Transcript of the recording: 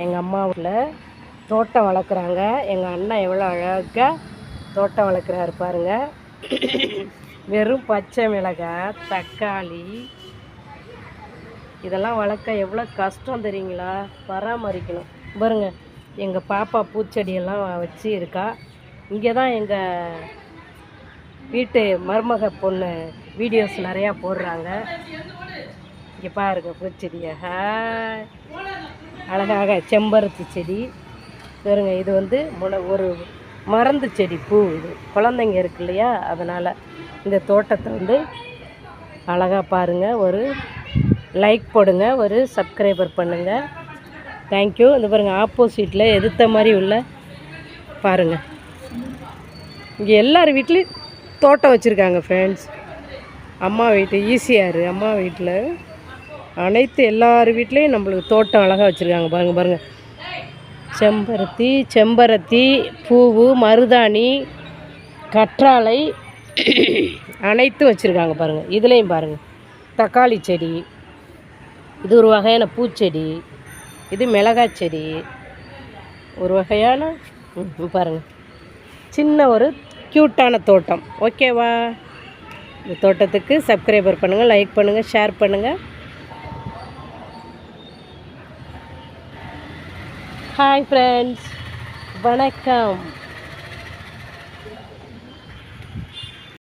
எங்கள் அம்மா ஊரில் தோட்டம் வளர்க்குறாங்க. எங்கள் அண்ணன் எவ்வளோ அழகாக தோட்டம் வளர்க்குறாரு பாருங்கள். வெறும் பச்சை மிளகாய், தக்காளி இதெல்லாம் வளர்க்க எவ்வளோ கஷ்டம் தெரியுங்களா? பராமரிக்கணும் பாருங்க. எங்கள் பாப்பா பூச்செடியெல்லாம் வச்சு இருக்கா. இங்கே தான் எங்கள் வீட்டு மருமக பொண்ணு வீடியோஸ் நிறையா போடுறாங்க. இங்கே பாருங்க பூச்செடியை. அழகாக செம்பருத்தி செடி பாருங்க. இது வந்து ஒரு மருந்து செடி பூ. இது குழந்தைங்க இருக்கு இல்லையா, அதனால் இந்த தோட்டத்தை வந்து அழகாக பாருங்கள். ஒரு லைக் போடுங்க, ஒரு சப்ஸ்கிரைபர் பண்ணுங்கள். தேங்க்யூ. இந்த பாருங்கள், ஆப்போசிட்டில் எதிர்த்த மாதிரி உள்ள பாருங்கள். இங்கே எல்லார் வீட்லேயும் தோட்டம் வச்சுருக்காங்க ஃப்ரெண்ட்ஸ். அம்மா வீட்டு ஈசிஆர் அம்மா வீட்டில் அனைத்து எல்லார் வீட்லேயும் நம்மளுக்கு தோட்டம் அழகாக வச்சுருக்காங்க பாருங்கள். பாருங்கள், செம்பருத்தி பூவு, மருதாணி, கற்றாழை அனைத்தும் வச்சுருக்காங்க பாருங்கள். இதுலேயும் பாருங்கள், தக்காளி செடி, இது ஒரு வகையான பூச்செடி, இது மிளகாய் செடி, ஒரு வகையான பாருங்கள் சின்ன ஒரு க்யூட்டான தோட்டம். ஓகேவா? இந்த தோட்டத்துக்கு சப்ஸ்கிரைபர் பண்ணுங்கள், லைக் பண்ணுங்கள், ஷேர் பண்ணுங்கள். ஹாய் ஃப்ரெண்ட்ஸ், வணக்கம்.